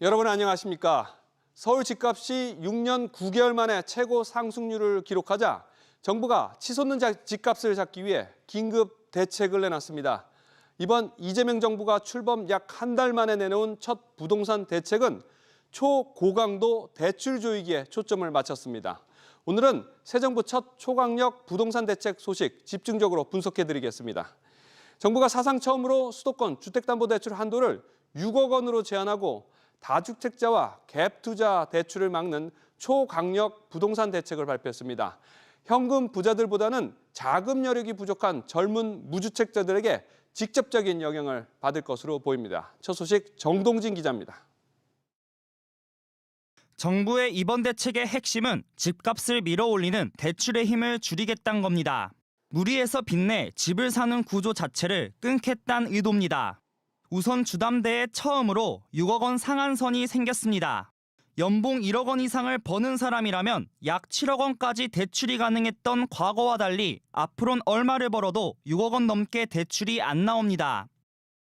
여러분 안녕하십니까? 서울 집값이 6년 9개월 만에 최고 상승률을 기록하자 정부가 치솟는 집값을 잡기 위해 긴급 대책을 내놨습니다. 이번 이재명 정부가 출범 약 한 달 만에 내놓은 첫 부동산 대책은 초고강도 대출 조이기에 초점을 맞췄습니다. 오늘은 새 정부 첫 초강력 부동산 대책 소식 집중적으로 분석해드리겠습니다. 정부가 사상 처음으로 수도권 주택담보대출 한도를 6억 원으로 제한하고 다주택자와 갭투자 대출을 막는 초강력 부동산 대책을 발표했습니다. 현금 부자들보다는 자금 여력이 부족한 젊은 무주택자들에게 직접적인 영향을 받을 것으로 보입니다. 첫 소식 정동진 기자입니다. 정부의 이번 대책의 핵심은 집값을 밀어올리는 대출의 힘을 줄이겠다는 겁니다. 무리해서 빚내 집을 사는 구조 자체를 끊겠다는 의도입니다. 우선 주담대에 처음으로 6억 원 상한선이 생겼습니다. 연봉 1억 원 이상을 버는 사람이라면 약 7억 원까지 대출이 가능했던 과거와 달리 앞으로는 얼마를 벌어도 6억 원 넘게 대출이 안 나옵니다.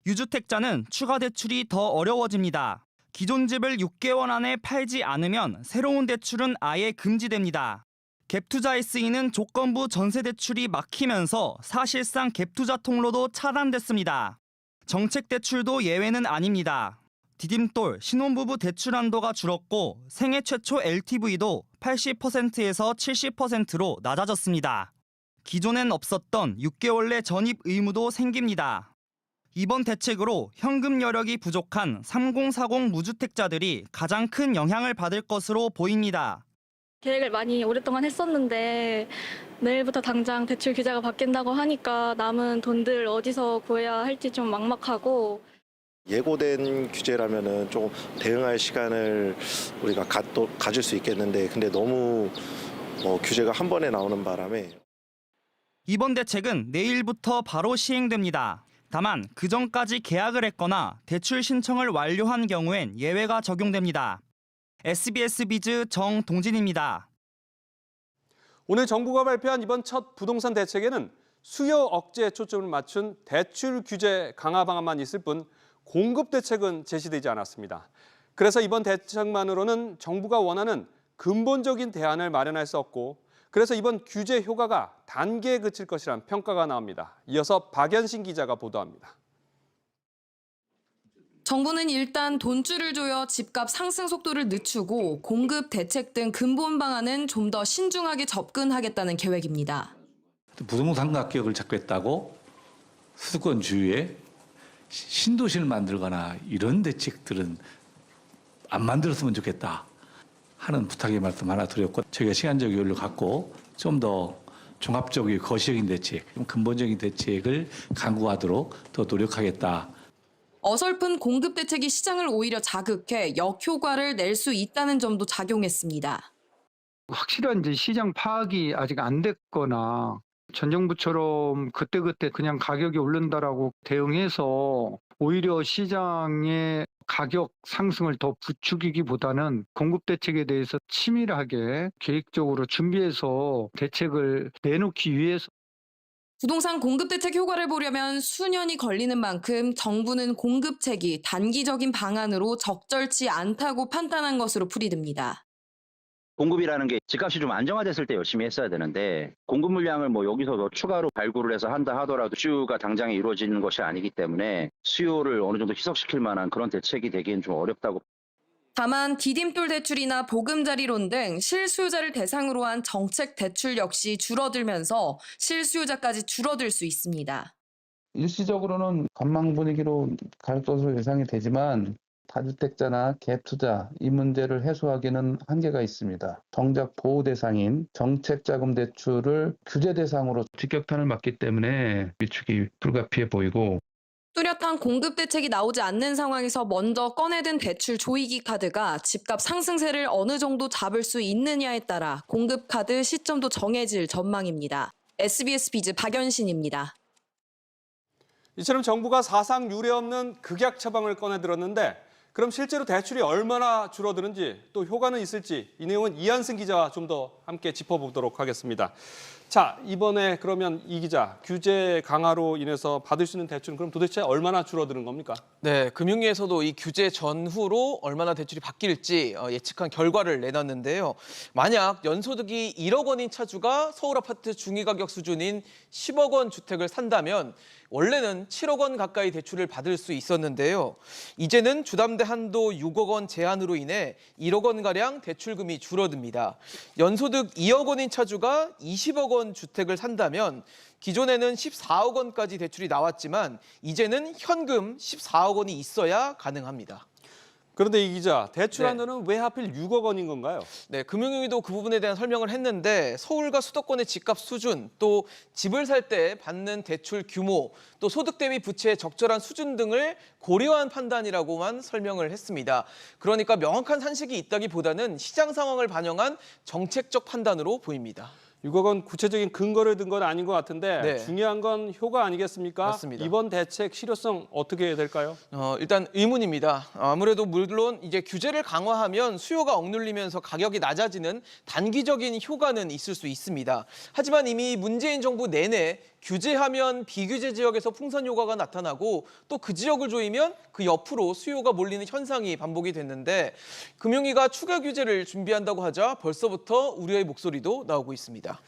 유주택자는 추가 대출이 더 어려워집니다. 기존 집을 6개월 안에 팔지 않으면 새로운 대출은 아예 금지됩니다. 갭투자에 쓰이는 조건부 전세대출이 막히면서 사실상 갭투자 통로도 차단됐습니다. 정책 대출도 예외는 아닙니다. 디딤돌, 신혼부부 대출 한도가 줄었고 생애 최초 LTV도 80%에서 70%로 낮아졌습니다. 기존엔 없었던 6개월 내 전입 의무도 생깁니다. 이번 대책으로 현금 여력이 부족한 3040 무주택자들이 가장 큰 영향을 받을 것으로 보입니다. 계획을 많이 오랫동안 했었는데 내일부터 당장 대출 규제가 바뀐다고 하니까 남은 돈들 어디서 구해야 할지 좀 막막하고. 예고된 규제라면은 조금 대응할 시간을 우리가 가질 수 있겠는데 근데 너무 규제가 한 번에 나오는 바람에 이번 대책은 내일부터 바로 시행됩니다. 다만 그 전까지 계약을 했거나 대출 신청을 완료한 경우엔 예외가 적용됩니다. SBS 비즈 정동진입니다. 오늘 정부가 발표한 이번 첫 부동산 대책에는 수요 억제에 초점을 맞춘 대출 규제 강화 방안만 있을 뿐 공급 대책은 제시되지 않았습니다. 그래서 이번 대책만으로는 정부가 원하는 근본적인 대안을 마련할 수 없고 그래서 이번 규제 효과가 단계에 그칠 것이란 평가가 나옵니다. 이어서 박연신 기자가 보도합니다. 정부는 일단 돈줄을 조여 집값 상승 속도를 늦추고 공급 대책 등 근본 방안은 좀 더 신중하게 접근하겠다는 계획입니다. 부동산 가격을 잡겠다고 수도권 주위에 신도시를 만들거나 이런 대책들은 안 만들었으면 좋겠다 하는 부탁의 말씀 하나 드렸고 저희가 시간적 여유를 갖고 좀 더 종합적이고 거시적인 대책, 근본적인 대책을 강구하도록 더 노력하겠다. 어설픈 공급 대책이 시장을 오히려 자극해 역효과를 낼 수 있다는 점도 작용했습니다. 확실한 이제 시장 파악이 아직 안 됐거나 전 정부처럼 그때그때 그냥 가격이 오른다라고 대응해서 오히려 시장의 가격 상승을 더 부추기기보다는 공급 대책에 대해서 치밀하게 계획적으로 준비해서 대책을 내놓기 위해서 부동산 공급 대책 효과를 보려면 수년이 걸리는 만큼 정부는 공급책이 단기적인 방안으로 적절치 않다고 판단한 것으로 풀이됩니다. 공급이라는 게 집값이 좀 안정화됐을 때 열심히 했어야 되는데 공급 물량을 여기서 더 추가로 발굴을 해서 한다 하더라도 수요가 당장에 이루어지는 것이 아니기 때문에 수요를 어느 정도 희석시킬 만한 그런 대책이 되기엔 좀 어렵다고. 다만 디딤돌 대출이나 보금자리론 등 실수요자를 대상으로 한 정책 대출 역시 줄어들면서 실수요자까지 줄어들 수 있습니다. 일시적으로는 관망 분위기로 갈 것으로 예상이 되지만 다주택자나 갭투자 이 문제를 해소하기는 한계가 있습니다. 정작 보호 대상인 정책자금 대출을 규제 대상으로 직격탄을 맞기 때문에 위축이 불가피해 보이고 뚜렷한 공급 대책이 나오지 않는 상황에서 먼저 꺼내든 대출 조이기 카드가 집값 상승세를 어느 정도 잡을 수 있느냐에 따라 공급 카드 시점도 정해질 전망입니다. SBS 비즈 박연신입니다. 이처럼 정부가 사상 유례 없는 극약 처방을 꺼내들었는데 그럼 실제로 대출이 얼마나 줄어드는지 또 효과는 있을지 이 내용은 이한승 기자와 좀 더 함께 짚어보도록 하겠습니다. 자, 이번에 그러면 이 기자, 규제 강화로 인해서 받을 수 있는 대출은 그럼 도대체 얼마나 줄어드는 겁니까? 네, 금융위에서도 이 규제 전후로 얼마나 대출이 바뀔지 예측한 결과를 내놨는데요. 만약 연소득이 1억 원인 차주가 서울 아파트 중위가격 수준인 10억 원 주택을 산다면 원래는 7억 원 가까이 대출을 받을 수 있었는데요. 이제는 주담대 한도 6억 원 제한으로 인해 1억 원가량 대출금이 줄어듭니다. 연소득 2억 원인 차주가 20억 원 주택을 산다면 기존에는 14억 원까지 대출이 나왔지만 이제는 현금 14억 원이 있어야 가능합니다. 그런데 이 기자, 대출 네. 한도는 왜 하필 6억 원인 건가요? 네, 금융위도 그 부분에 대한 설명을 했는데 서울과 수도권의 집값 수준, 또 집을 살 때 받는 대출 규모, 또 소득 대비 부채의 적절한 수준 등을 고려한 판단이라고만 설명을 했습니다. 그러니까 명확한 산식이 있다기보다는 시장 상황을 반영한 정책적 판단으로 보입니다. 6억 원 구체적인 근거를 든 건 아닌 것 같은데 네. 중요한 건 효과 아니겠습니까? 맞습니다. 이번 대책 실효성 어떻게 될까요? 일단 의문입니다. 아무래도 물론 이제 규제를 강화하면 수요가 억눌리면서 가격이 낮아지는 단기적인 효과는 있을 수 있습니다. 하지만 이미 문재인 정부 내내 규제하면 비규제 지역에서 풍선 효과가 나타나고 또 그 지역을 조이면 그 옆으로 수요가 몰리는 현상이 반복이 됐는데 금융위가 추가 규제를 준비한다고 하자 벌써부터 우려의 목소리도 나오고 있습니다.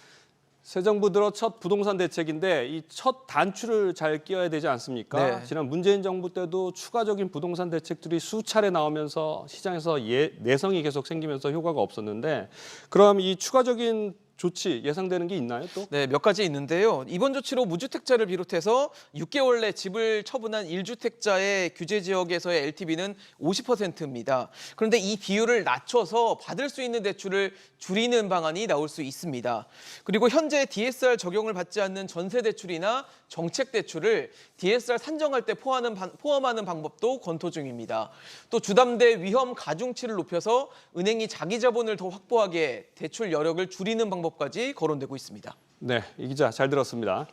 새 정부 들어 첫 부동산 대책인데 이 첫 단추를 잘 끼워야 되지 않습니까? 네. 지난 문재인 정부 때도 추가적인 부동산 대책들이 수차례 나오면서 시장에서 내성이 계속 생기면서 효과가 없었는데 그럼 이 추가적인 조치 예상되는 게 있나요 또? 네, 몇 가지 있는데요. 이번 조치로 무주택자를 비롯해서 6개월 내 집을 처분한 1주택자의 규제 지역에서의 LTV는 50%입니다. 그런데 이 비율을 낮춰서 받을 수 있는 대출을 줄이는 방안이 나올 수 있습니다. 그리고 현재 DSR 적용을 받지 않는 전세 대출이나 정책 대출을 DSR 산정할 때 포함하는 방법도 검토 중입니다. 또 주담대 위험 가중치를 높여서 은행이 자기 자본을 더 확보하게 대출 여력을 줄이는 방법까지 거론되고 있습니다. 네, 이 기자 잘 들었습니다.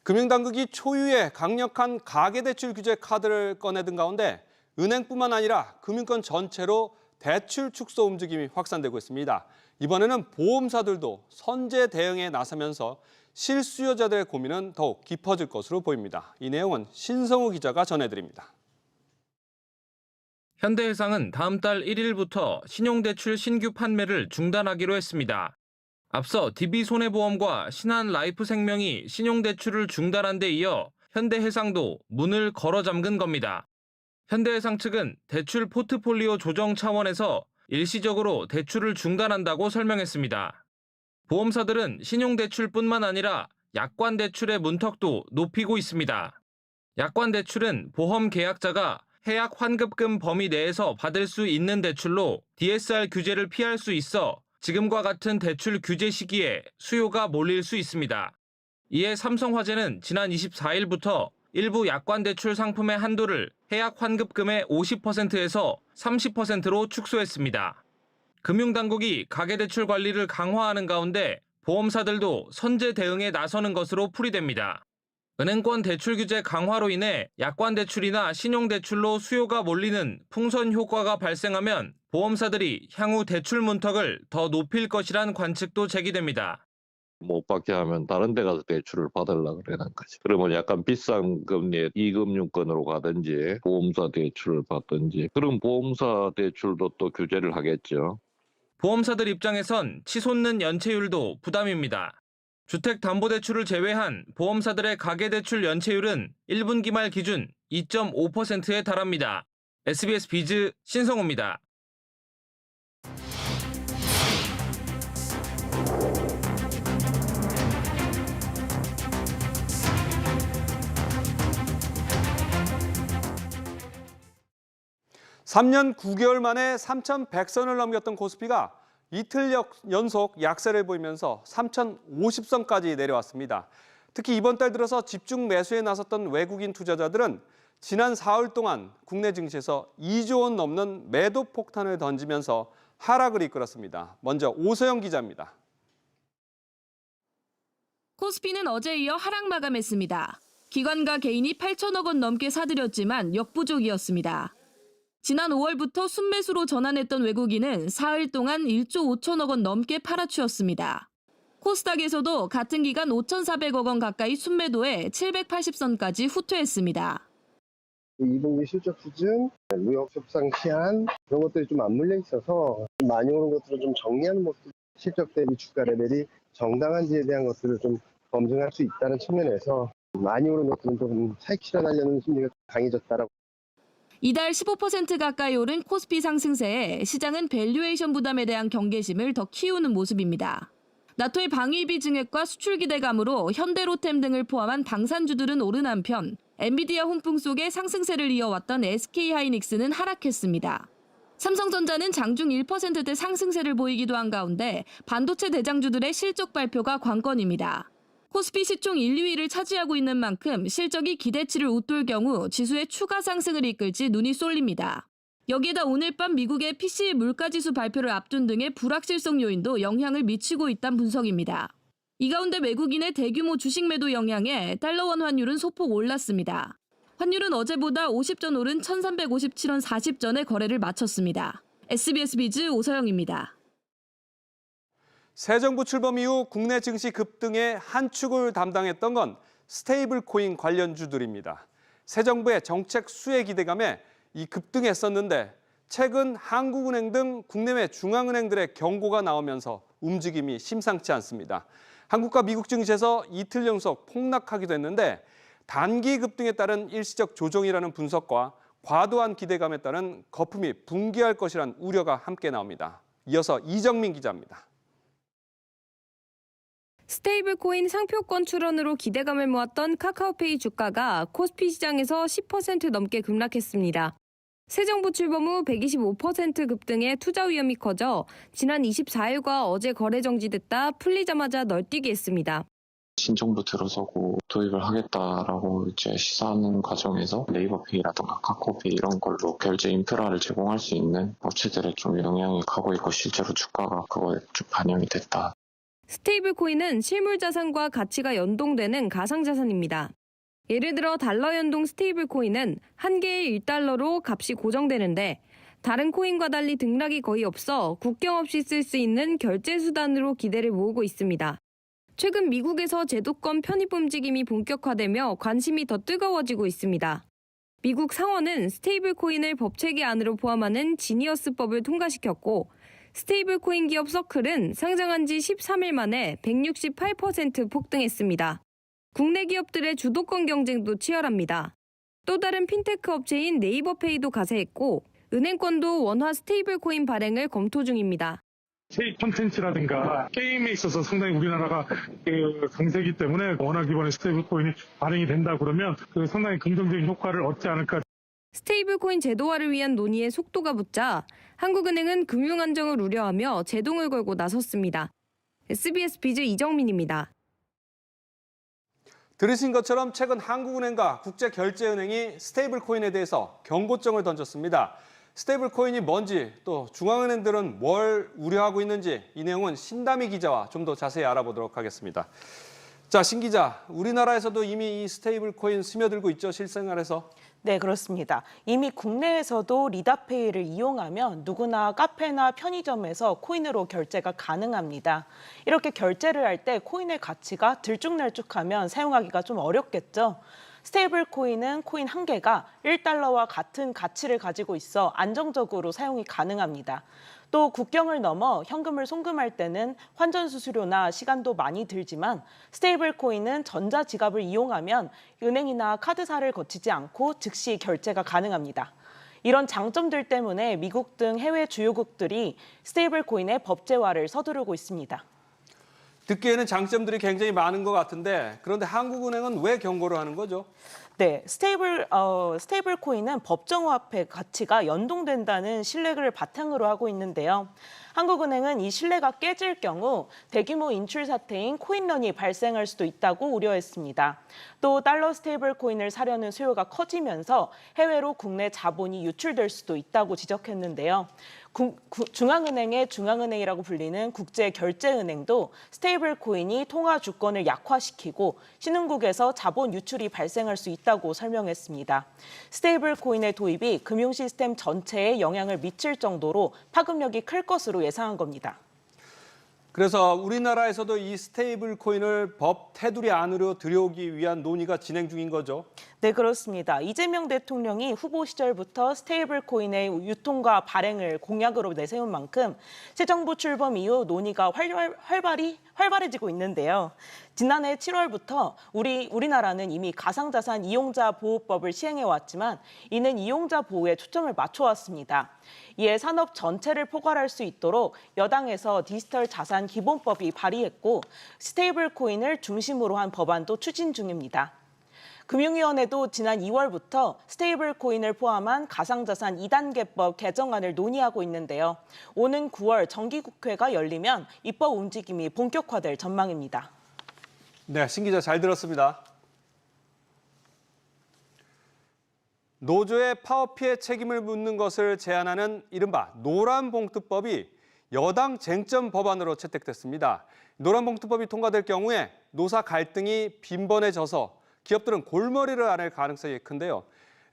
금융당국이 초유의 강력한 가계대출 규제 카드를 꺼내든 가운데 은행뿐만 아니라 금융권 전체로 대출 축소 움직임이 확산되고 있습니다. 이번에는 보험사들도 선제 대응에 나서면서 실수요자들의 고민은 더욱 깊어질 것으로 보입니다. 이 내용은 신성우 기자가 전해드립니다. 현대해상은 다음 달 1일부터 신용대출 신규 판매를 중단하기로 했습니다. 앞서 DB손해보험과 신한라이프생명이 신용대출을 중단한 데 이어 현대해상도 문을 걸어 잠근 겁니다. 현대해상 측은 대출 포트폴리오 조정 차원에서 일시적으로 대출을 중단한다고 설명했습니다. 보험사들은 신용대출뿐만 아니라 약관대출의 문턱도 높이고 있습니다. 약관대출은 보험 계약자가 해약 환급금 범위 내에서 받을 수 있는 대출로 DSR 규제를 피할 수 있어 지금과 같은 대출 규제 시기에 수요가 몰릴 수 있습니다. 이에 삼성화재는 지난 24일부터 일부 약관대출 상품의 한도를 해약 환급금의 50%에서 30%로 축소했습니다. 금융당국이 가계대출 관리를 강화하는 가운데 보험사들도 선제 대응에 나서는 것으로 풀이됩니다. 은행권 대출 규제 강화로 인해 약관대출이나 신용대출로 수요가 몰리는 풍선 효과가 발생하면 보험사들이 향후 대출 문턱을 더 높일 것이란 관측도 제기됩니다. 못 받게 하면 다른 데 가서 대출을 받으려고 그러는 거지. 그러면 약간 비싼 금리의 이금융권으로 가든지 보험사 대출을 받든지 그런 보험사 대출도 또 규제를 하겠죠. 보험사들 입장에선 치솟는 연체율도 부담입니다. 주택담보대출을 제외한 보험사들의 가계대출 연체율은 1분기 말 기준 2.5%에 달합니다. SBS 비즈 신성우입니다. (3년 9개월) 만에 3,100선을 넘겼던 코스피가 이틀 연속 약세를 보이면서 3,050선까지 내려왔습니다. 특히 이번 달 들어서 집중 매수에 나섰던 외국인 투자자들은 지난 사흘 동안 국내 증시에서 2조 원 넘는 매도 폭탄을 던지면서 하락을 이끌었습니다. 먼저 오소영 기자입니다. 코스피는 어제 이어 하락 마감했습니다. 기관과 개인이 8천억 원 넘게 사들였지만 역부족이었습니다. 지난 5월부터 순매수로 전환했던 외국인은 사흘 동안 1조 5천억 원 넘게 팔아치웠습니다. 코스닥에서도 같은 기간 5,400억 원 가까이 순매도해 780선까지 후퇴했습니다. 2분기 실적 수준, 무역 협상 시한 그런 것들이 좀 맞물려 있어서 많이 오른 것들을 좀 정리하는 모습, 실적 대비 주가 레벨이 정당한지에 대한 것들을 좀 검증할 수 있다는 측면에서 많이 오른 것들은 좀 차익 실현하려는 심리가 강해졌다라고. 이달 15% 가까이 오른 코스피 상승세에 시장은 밸류에이션 부담에 대한 경계심을 더 키우는 모습입니다. 나토의 방위비 증액과 수출 기대감으로 현대로템 등을 포함한 당산주들은 오른 한편 엔비디아 훈풍 속에 상승세를 이어왔던 SK하이닉스는 하락했습니다. 삼성전자는 장중 1%대 상승세를 보이기도 한 가운데 반도체 대장주들의 실적 발표가 관건입니다. 코스피 시총 1, 2위를 차지하고 있는 만큼 실적이 기대치를 웃돌 경우 지수의 추가 상승을 이끌지 눈이 쏠립니다. 여기에다 오늘 밤 미국의 PCE 물가지수 발표를 앞둔 등의 불확실성 요인도 영향을 미치고 있다는 분석입니다. 이 가운데 외국인의 대규모 주식 매도 영향에 달러원 환율은 소폭 올랐습니다. 환율은 어제보다 50전 오른 1,357원 40전에 거래를 마쳤습니다. SBS 비즈 오서영입니다. 새 정부 출범 이후 국내 증시 급등의 한 축을 담당했던 건 스테이블 코인 관련주들입니다. 새 정부의 정책 수혜 기대감에 이 급등했었는데 최근 한국은행 등 국내외 중앙은행들의 경고가 나오면서 움직임이 심상치 않습니다. 한국과 미국 증시에서 이틀 연속 폭락하기도 했는데 단기 급등에 따른 일시적 조정이라는 분석과 과도한 기대감에 따른 거품이 붕괴할 것이란 우려가 함께 나옵니다. 이어서 이정민 기자입니다. 스테이블코인 상표권 출원으로 기대감을 모았던 카카오페이 주가가 코스피 시장에서 10% 넘게 급락했습니다. 새 정부 출범 후 125% 급등해 투자 위험이 커져 지난 24일과 어제 거래 정지됐다 풀리자마자 널뛰기 했습니다. 신정부 들어서고 도입을 하겠다라고 이제 시사하는 과정에서 네이버페이라든가 카카오페이 이런 걸로 결제 인프라를 제공할 수 있는 업체들에 좀 영향이 가고 있고 실제로 주가가 그거에 좀 반영이 됐다. 스테이블코인은 실물 자산과 가치가 연동되는 가상자산입니다. 예를 들어 달러 연동 스테이블코인은 한 개의 1달러로 값이 고정되는데 다른 코인과 달리 등락이 거의 없어 국경 없이 쓸 수 있는 결제 수단으로 기대를 모으고 있습니다. 최근 미국에서 제도권 편입 움직임이 본격화되며 관심이 더 뜨거워지고 있습니다. 미국 상원은 스테이블코인을 법체계 안으로 포함하는 지니어스법을 통과시켰고 스테이블코인 기업 서클은 상장한 지 13일 만에 168% 폭등했습니다. 국내 기업들의 주도권 경쟁도 치열합니다. 또 다른 핀테크 업체인 네이버페이도 가세했고 은행권도 원화 스테이블코인 발행을 검토 중입니다. 세입 콘텐츠라든가 게임에 있어서 상당히 우리나라가 강세이기 때문에 원화 기반의 스테이블코인이 발행이 된다 그러면 상당히 긍정적인 효과를 얻지 않을까. 스테이블코인 제도화를 위한 논의에 속도가 붙자 한국은행은 금융 안정을 우려하며 제동을 걸고 나섰습니다. SBS 비즈 이정민입니다. 들으신 것처럼 최근 한국은행과 국제결제은행이 스테이블코인에 대해서 경고장을 던졌습니다. 스테이블코인이 뭔지 또 중앙은행들은 뭘 우려하고 있는지 이 내용은 신다미 기자와 좀 더 자세히 알아보도록 하겠습니다. 자, 신 기자, 우리나라에서도 이미 이 스테이블코인 스며들고 있죠, 실생활에서? 네, 그렇습니다. 이미 국내에서도 리다페이를 이용하면 누구나 카페나 편의점에서 코인으로 결제가 가능합니다. 이렇게 결제를 할 때 코인의 가치가 들쭉날쭉하면 사용하기가 좀 어렵겠죠. 스테이블 코인은 코인 한 개가 1달러와 같은 가치를 가지고 있어 안정적으로 사용이 가능합니다. 또 국경을 넘어 현금을 송금할 때는 환전 수수료나 시간도 많이 들지만 스테이블 코인은 전자지갑을 이용하면 은행이나 카드사를 거치지 않고 즉시 결제가 가능합니다. 이런 장점들 때문에 미국 등 해외 주요국들이 스테이블 코인의 법제화를 서두르고 있습니다. 듣기에는 장점들이 굉장히 많은 것 같은데 그런데 한국은행은 왜 경고를 하는 거죠? 네, 스테이블 코인은 법정화폐 가치가 연동된다는 신뢰를 바탕으로 하고 있는데요. 한국은행은 이 신뢰가 깨질 경우 대규모 인출 사태인 코인런이 발생할 수도 있다고 우려했습니다. 또 달러 스테이블 코인을 사려는 수요가 커지면서 해외로 국내 자본이 유출될 수도 있다고 지적했는데요. 중앙은행의 중앙은행이라고 불리는 국제결제은행도 스테이블 코인이 통화 주권을 약화시키고 신흥국에서 자본 유출이 발생할 수 있다고 설명했습니다. 스테이블 코인의 도입이 금융 시스템 전체에 영향을 미칠 정도로 파급력이 클 것으로 예상한 겁니다. 그래서 우리나라에서도 이 스테이블 코인을 법 테두리 안으로 들여오기 위한 논의가 진행 중인 거죠. 네, 그렇습니다. 이재명 대통령이 후보 시절부터 스테이블 코인의 유통과 발행을 공약으로 내세운 만큼 새 정부 출범 이후 논의가 활발해지고 있는데요. 지난해 7월부터 우리나라는 이미 가상자산 이용자 보호법을 시행해왔지만 이는 이용자 보호에 초점을 맞춰왔습니다. 이에 산업 전체를 포괄할 수 있도록 여당에서 디지털 자산 기본법이 발의했고 스테이블 코인을 중심으로 한 법안도 추진 중입니다. 금융위원회도 지난 2월부터 스테이블 코인을 포함한 가상자산 2단계법 개정안을 논의하고 있는데요. 오는 9월 정기국회가 열리면 입법 움직임이 본격화될 전망입니다. 네, 신 기자 잘 들었습니다. 노조의 파업 피해 책임을 묻는 것을 제한하는 이른바 노란봉투법이 여당 쟁점 법안으로 채택됐습니다. 노란봉투법이 통과될 경우에 노사 갈등이 빈번해져서 기업들은 골머리를 앓을 가능성이 큰데요.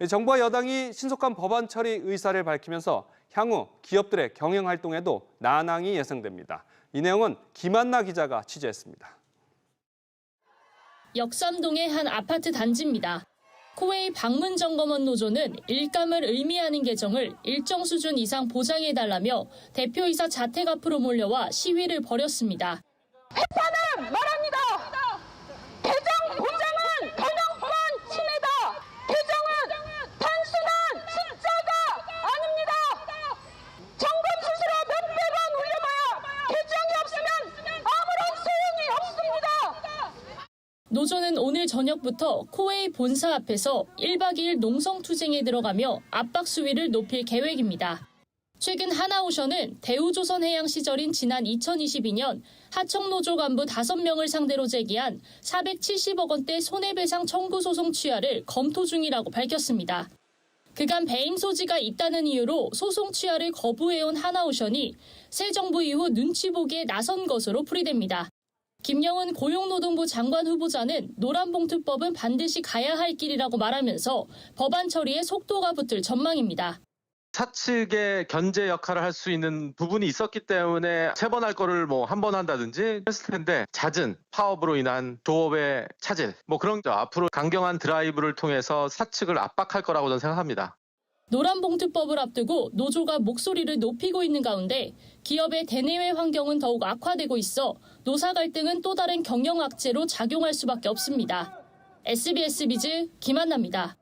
정부와 여당이 신속한 법안 처리 의사를 밝히면서 향후 기업들의 경영 활동에도 난항이 예상됩니다. 이 내용은 김한나 기자가 취재했습니다. 역삼동의 한 아파트 단지입니다. 코웨이 방문점검원 노조는 일감을 의미하는 계정을 일정 수준 이상 보장해달라며 대표이사 자택 앞으로 몰려와 시위를 벌였습니다. 회사는 말합니다. 계정 보장은 경영권 침해다. 계정은 단순한 숫자가 아닙니다. 점검 수수료 몇백 원 올려봐야 계정이 없으면 아무런 소용이 없습니다. 노조는 오늘 저녁부터 코웨이 본사 앞에서 1박 2일 농성투쟁에 들어가며 압박 수위를 높일 계획입니다. 최근 하나오션은 대우조선해양 시절인 지난 2022년 하청노조 간부 5명을 상대로 제기한 470억 원대 손해배상 청구 소송 취하를 검토 중이라고 밝혔습니다. 그간 배임 소지가 있다는 이유로 소송 취하를 거부해온 하나오션이 새 정부 이후 눈치 보기에 나선 것으로 풀이됩니다. 김영은 고용노동부 장관 후보자는 노란봉투법은 반드시 가야 할 길이라고 말하면서 법안 처리에 속도가 붙을 전망입니다. 사측의 견제 역할을 할 수 있는 부분이 있었기 때문에 3번 할 거를 한 번 한다든지 했을 텐데 잦은 파업으로 인한 조업의 차질 그런 앞으로 강경한 드라이브를 통해서 사측을 압박할 거라고 저는 생각합니다. 노란봉투법을 앞두고 노조가 목소리를 높이고 있는 가운데 기업의 대내외 환경은 더욱 악화되고 있어 노사 갈등은 또 다른 경영 악재로 작용할 수밖에 없습니다. SBS 비즈 김한나입니다.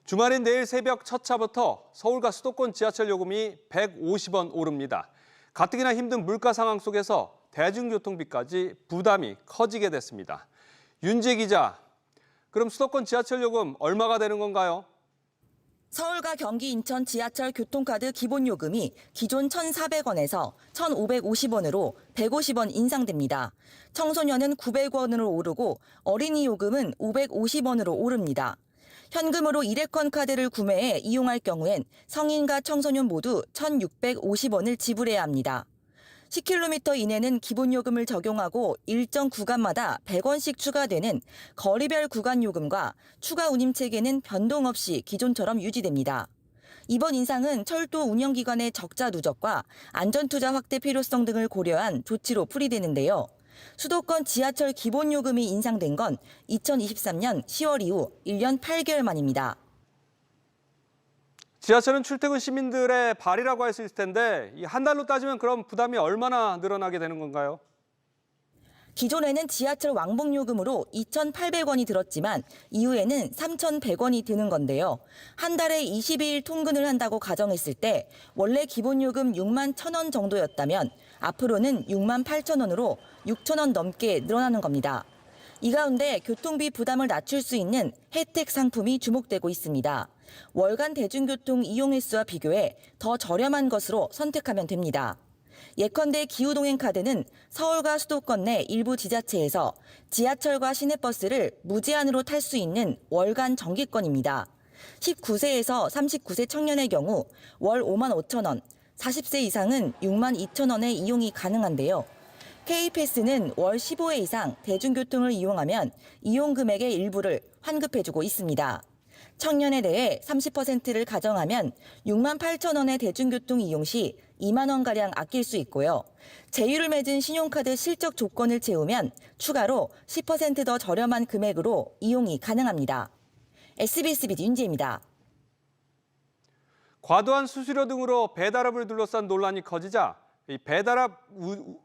주말인 내일 새벽 첫 차부터 서울과 수도권 지하철 요금이 150원 오릅니다. 가뜩이나 힘든 물가 상황 속에서 대중교통비까지 부담이 커지게 됐습니다. 윤재 기자, 그럼 수도권 지하철 요금 얼마가 되는 건가요? 서울과 경기, 인천 지하철 교통카드 기본요금이 기존 1,400원에서 1,550원으로 150원 인상됩니다. 청소년은 900원으로 오르고 어린이 요금은 550원으로 오릅니다. 현금으로 일회권 카드를 구매해 이용할 경우엔 성인과 청소년 모두 1,650원을 지불해야 합니다. 10km 이내는 기본요금을 적용하고 일정 구간마다 100원씩 추가되는 거리별 구간요금과 추가 운임체계는 변동 없이 기존처럼 유지됩니다. 이번 인상은 철도 운영기관의 적자 누적과 안전투자 확대 필요성 등을 고려한 조치로 풀이되는데요. 수도권 지하철 기본요금이 인상된 건 2023년 10월 이후 1년 8개월 만입니다. 지하철은 출퇴근 시민들의 발이라고 할 수 있을 텐데 한 달로 따지면 그럼 부담이 얼마나 늘어나게 되는 건가요? 기존에는 지하철 왕복요금으로 2,800원이 들었지만 이후에는 3,100원이 드는 건데요. 한 달에 22일 통근을 한다고 가정했을 때 원래 기본요금 6만 1,000원 정도였다면 앞으로는 6만 8,000원으로 6,000원 넘게 늘어나는 겁니다. 이 가운데 교통비 부담을 낮출 수 있는 혜택 상품이 주목되고 있습니다. 월간 대중교통 이용 횟수와 비교해 더 저렴한 것으로 선택하면 됩니다. 예컨대 기후동행 카드는 서울과 수도권 내 일부 지자체에서 지하철과 시내버스를 무제한으로 탈 수 있는 월간 정기권입니다. 19세에서 39세 청년의 경우 월 5만 5천 원, 40세 이상은 6만 2천 원의 이용이 가능한데요. K패스는 월 15회 이상 대중교통을 이용하면 이용 금액의 일부를 환급해주고 있습니다. 청년에 대해 30%를 가정하면 6만 8천 원의 대중교통 이용 시 2만 원가량 아낄 수 있고요. 제휴를 맺은 신용카드 실적 조건을 채우면 추가로 10% 더 저렴한 금액으로 이용이 가능합니다. SBS BD 윤지혜입니다. 과도한 수수료 등으로 배달업을 둘러싼 논란이 커지자 이 배달업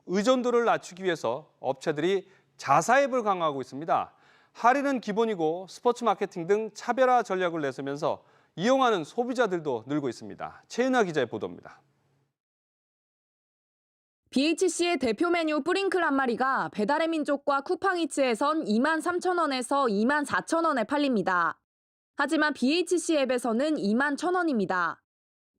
의존도를 낮추기 위해서 업체들이 자사앱을 강화하고 있습니다. 할인은 기본이고 스포츠 마케팅 등 차별화 전략을 내세우면서 이용하는 소비자들도 늘고 있습니다. 최은하 기자의 보도입니다. BHC의 대표 메뉴 뿌링클 한 마리가 배달의 민족과 쿠팡이츠에선 2만 3천 원에서 2만 4천 원에 팔립니다. 하지만 BHC 앱에서는 2만 1천 원입니다.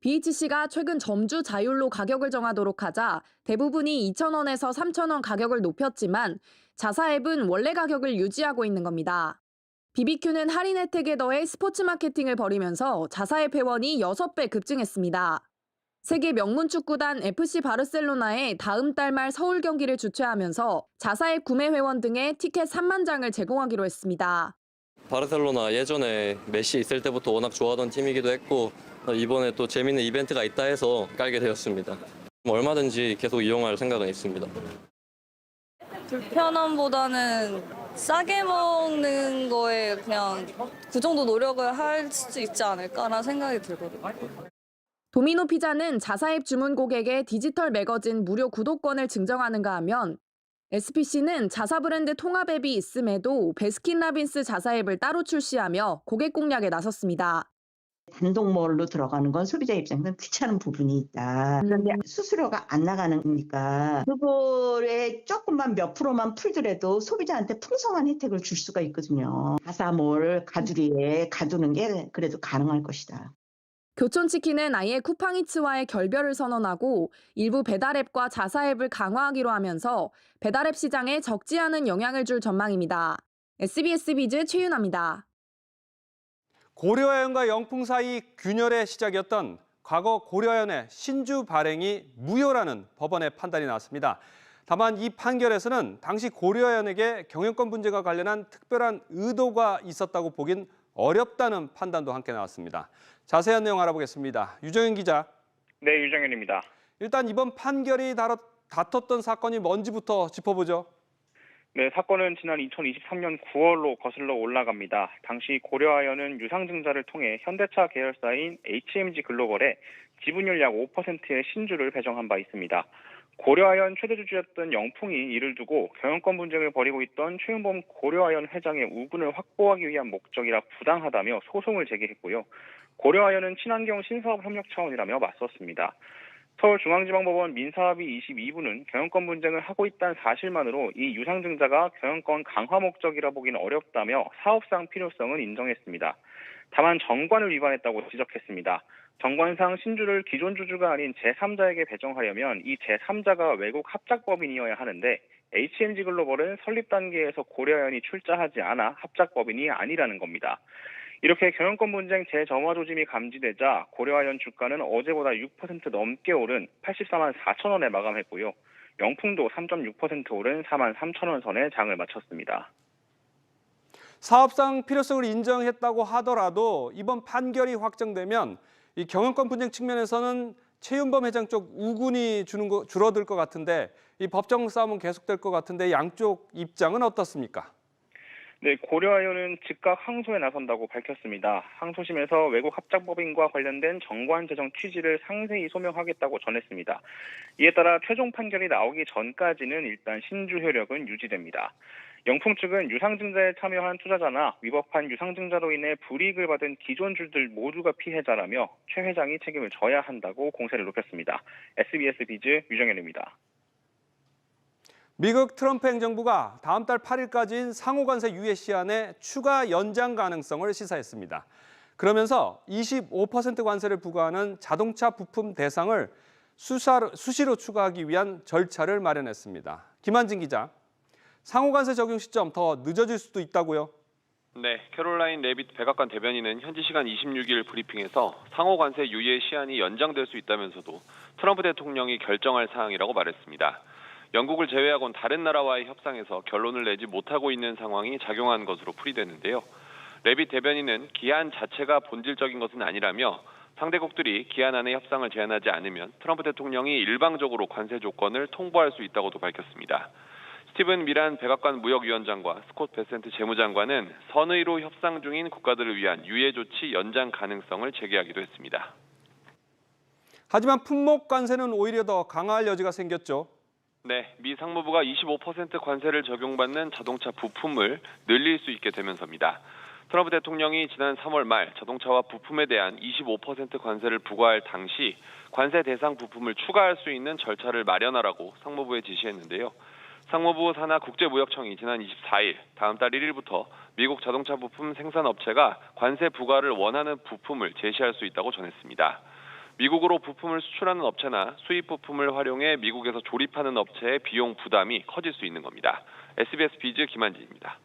BHC가 최근 점주 자율로 가격을 정하도록 하자 대부분이 2천 원에서 3천 원 가격을 높였지만 자사 앱은 원래 가격을 유지하고 있는 겁니다. BBQ는 할인 혜택에 더해 스포츠 마케팅을 벌이면서 자사 앱 회원이 6배 급증했습니다. 세계 명문 축구단 FC 바르셀로나의 다음 달 말 서울 경기를 주최하면서 자사 앱 구매 회원 등의 티켓 3만 장을 제공하기로 했습니다. 바르셀로나 예전에 메시 있을 때부터 워낙 좋아하던 팀이기도 했고 이번에 또 재밌는 이벤트가 있다 해서 깔게 되었습니다. 얼마든지 계속 이용할 생각은 있습니다. 불편함보다는 싸게 먹는 거에 그냥 그 정도 노력을 할 수 있지 않을까라는 생각이 들거든요. 도미노 피자는 자사 앱 주문 고객의 디지털 매거진 무료 구독권을 증정하는가 하면 SPC는 자사 브랜드 통합 앱이 있음에도 베스킨라빈스 자사 앱을 따로 출시하며 고객 공략에 나섰습니다. 단독몰로 들어가는 건 소비자 입장에서는 귀찮은 부분이 있다. 그런데 수수료가 안 나가는 거니까 그거에 조금만 몇 프로만 풀더라도 소비자한테 풍성한 혜택을 줄 수가 있거든요. 자사몰 가두리에 가두는 게 그래도 가능할 것이다. 교촌치킨은 아예 쿠팡이츠와의 결별을 선언하고 일부 배달앱과 자사앱을 강화하기로 하면서 배달앱 시장에 적지 않은 영향을 줄 전망입니다. SBS 비즈 최윤아입니다. 고려아연과 영풍 사이 균열의 시작이었던 과거 고려아연의 신주 발행이 무효라는 법원의 판단이 나왔습니다. 다만 이 판결에서는 당시 고려아연에게 경영권 분쟁과 관련한 특별한 의도가 있었다고 보긴 어렵다는 판단도 함께 나왔습니다. 자세한 내용 알아보겠습니다. 유정현 기자. 네, 유정현입니다. 일단 이번 판결이 다퉜던 사건이 뭔지부터 짚어보죠. 네, 사건은 지난 2023년 9월로 거슬러 올라갑니다. 당시 고려아연은 유상증자를 통해 현대차 계열사인 HMG 글로벌에 지분율 약 5%의 신주를 배정한 바 있습니다. 고려아연 최대 주주였던 영풍이 이를 두고 경영권 분쟁을 벌이고 있던 최윤범 고려아연 회장의 우군을 확보하기 위한 목적이라 부당하다며 소송을 제기했고요. 고려아연은 친환경 신사업 협력 차원이라며 맞섰습니다. 서울중앙지방법원 민사합의 22부는 경영권 분쟁을 하고 있다는 사실만으로 이 유상증자가 경영권 강화 목적이라 보기는 어렵다며 사업상 필요성은 인정했습니다. 다만 정관을 위반했다고 지적했습니다. 정관상 신주를 기존 주주가 아닌 제3자에게 배정하려면 이 제3자가 외국 합작법인이어야 하는데 HMG 글로벌은 설립 단계에서 고려아연이 출자하지 않아 합작법인이 아니라는 겁니다. 이렇게 경영권 분쟁 재점화 조짐이 감지되자 고려아연 주가는 어제보다 6% 넘게 오른 84만 4천 원에 마감했고요. 영풍도 3.6% 오른 4만 3천 원 선에 장을 마쳤습니다. 사업상 필요성을 인정했다고 하더라도 이번 판결이 확정되면 이 경영권 분쟁 측면에서는 최윤범 회장 쪽 우군이 줄어들 것 같은데 이 법정 싸움은 계속될 것 같은데 양쪽 입장은 어떻습니까? 네, 고려아연은 즉각 항소에 나선다고 밝혔습니다. 항소심에서 외국 합작법인과 관련된 정관 재정 취지를 상세히 소명하겠다고 전했습니다. 이에 따라 최종 판결이 나오기 전까지는 일단 신주 효력은 유지됩니다. 영풍 측은 유상증자에 참여한 투자자나 위법한 유상증자로 인해 불이익을 받은 기존 주주들 모두가 피해자라며 최 회장이 책임을 져야 한다고 공세를 높였습니다. SBS 비즈 유정현입니다. 미국 트럼프 행정부가 다음 달 8일까지인 상호관세 유예 시한의 추가 연장 가능성을 시사했습니다. 그러면서 25% 관세를 부과하는 자동차 부품 대상을 수시로 추가하기 위한 절차를 마련했습니다. 김한진 기자, 상호관세 적용 시점 더 늦어질 수도 있다고요? 네, 캐롤라인 레빗 백악관 대변인은 현지 시간 26일 브리핑에서 상호관세 유예 시한이 연장될 수 있다면서도 트럼프 대통령이 결정할 사항이라고 말했습니다. 영국을 제외하고는 다른 나라와의 협상에서 결론을 내지 못하고 있는 상황이 작용한 것으로 풀이되는데요. 레빗 대변인은 기한 자체가 본질적인 것은 아니라며 상대국들이 기한 안에 협상을 제안하지 않으면 트럼프 대통령이 일방적으로 관세 조건을 통보할 수 있다고도 밝혔습니다. 스티븐 미란 백악관 무역위원장과 스콧 베센트 재무장관은 선의로 협상 중인 국가들을 위한 유예 조치 연장 가능성을 제기하기도 했습니다. 하지만 품목 관세는 오히려 더 강화할 여지가 생겼죠. 네, 미 상무부가 25% 관세를 적용받는 자동차 부품을 늘릴 수 있게 되면서입니다. 트럼프 대통령이 지난 3월 말 자동차와 부품에 대한 25% 관세를 부과할 당시 관세 대상 부품을 추가할 수 있는 절차를 마련하라고 상무부에 지시했는데요. 상무부 산하 국제무역청이 지난 24일 다음 달 1일부터 미국 자동차 부품 생산업체가 관세 부과를 원하는 부품을 제시할 수 있다고 전했습니다. 미국으로 부품을 수출하는 업체나 수입 부품을 활용해 미국에서 조립하는 업체의 비용 부담이 커질 수 있는 겁니다. SBS 비즈 김한진입니다.